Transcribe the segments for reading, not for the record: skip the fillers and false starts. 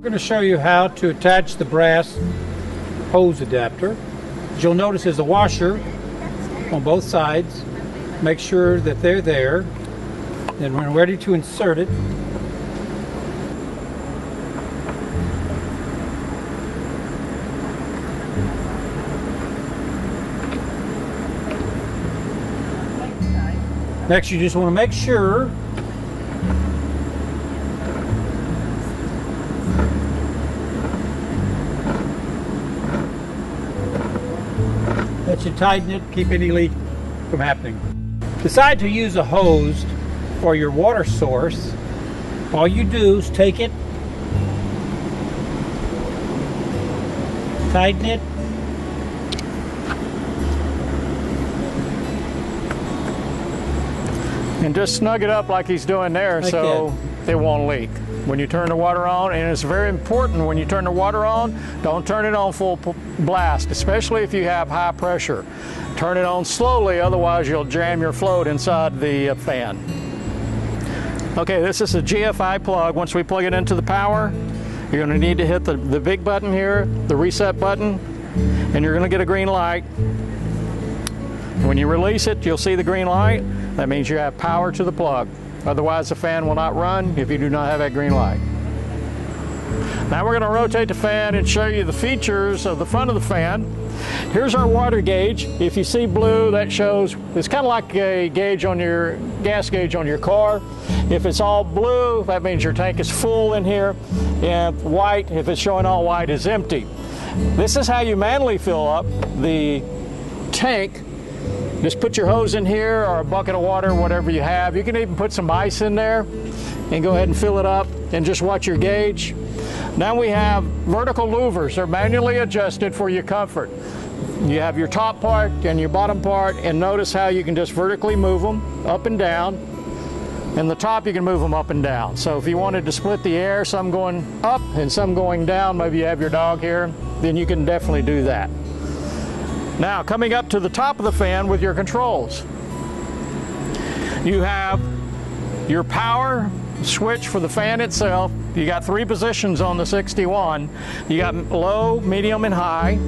We're going to show you how to attach the brass hose adapter. As you'll notice there's a washer on both sides. Make sure that they're there. Then when ready to insert it, next you just want to make sure that you tighten it, keep any leak from happening. Decide to use a hose for your water source. All you do is take it, tighten it, and just snug it up like he's doing there like so it won't leak. When you turn the water on, and it's very important when you turn the water on, don't turn it on full blast, especially if you have high pressure. Turn it on slowly, otherwise you'll jam your float inside the fan. Okay, this is a GFI plug. Once we plug it into the power, you're going to need to hit the big button here, the reset button, and you're going to get a green light. When you release it, you'll see the green light. That means you have power to the plug. Otherwise, the fan will not run if you do not have that green light. Now we're going to rotate the fan and show you the features of the front of the fan. Here's our water gauge. If you see blue, that shows, it's kind of like a gauge on your gas gauge on your car. If it's all blue, that means your tank is full in here. And white, if it's showing all white, is empty. This is how you manually fill up the tank. Just put your hose in here or a bucket of water, whatever you have. You can even put some ice in there and go ahead and fill it up and just watch your gauge. Now we have vertical louvers. They're manually adjusted for your comfort. You have your top part and your bottom part, and notice how you can just vertically move them up and down. And the top, you can move them up and down. So if you wanted to split the air, some going up and some going down, maybe you have your dog here, then you can definitely do that. Now, coming up to the top of the fan with your controls. You have your power switch for the fan itself. You got 3 positions on the 61. You got low, medium, and high.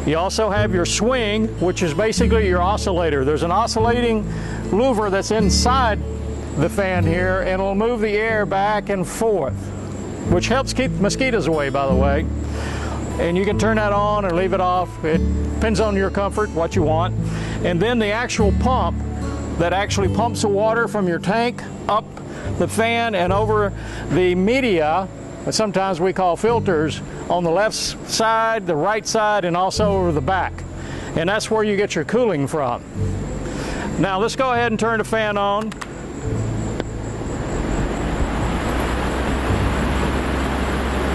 You also have your swing, which is basically your oscillator. There's an oscillating louver that's inside the fan here, and it'll move the air back and forth, which helps keep mosquitoes away, by the way. And you can turn that on or leave it off. It depends on your comfort, what you want. And then the actual pump that actually pumps the water from your tank up the fan and over the media, sometimes we call filters, on the left side, the right side, and also over the back. And that's where you get your cooling from. Now let's go ahead and turn the fan on.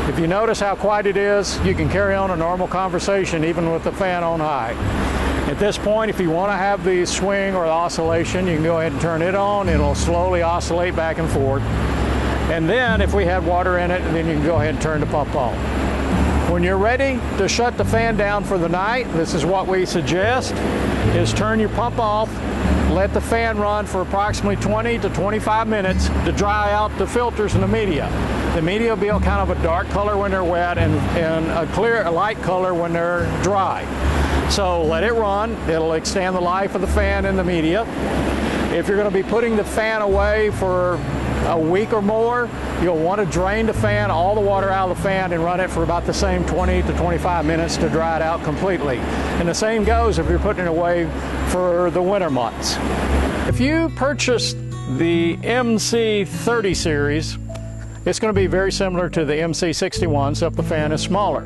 If you notice how quiet it is, you can carry on a normal conversation even with the fan on high. At this point, if you want to have the swing or the oscillation, you can go ahead and turn it on. It'll slowly oscillate back and forth. And then if we have water in it, then you can go ahead and turn the pump on. When you're ready to shut the fan down for the night, this is what we suggest, is turn your pump off, let the fan run for approximately 20 to 25 minutes to dry out the filters and the media. The media will be kind of a dark color when they're wet and a light color when they're dry. So let it run. It'll extend the life of the fan and the media. If you're going to be putting the fan away for a week or more, you'll want to drain the fan, all the water out of the fan, and run it for about the same 20 to 25 minutes to dry it out completely. And the same goes if you're putting it away for the winter months. If you purchase the MC30 series, it's going to be very similar to the MC61, except the fan is smaller.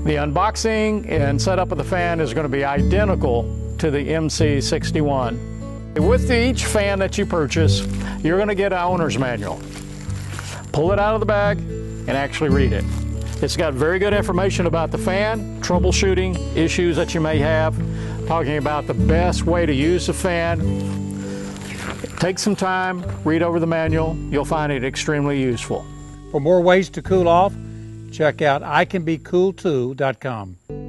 The unboxing and setup of the fan is going to be identical to the MC61. With each fan that you purchase, you're going to get an owner's manual. Pull it out of the bag and actually read it. It's got very good information about the fan, troubleshooting, issues that you may have, talking about the best way to use the fan. Take some time, read over the manual. You'll find it extremely useful. For more ways to cool off, check out icanbecool2.com.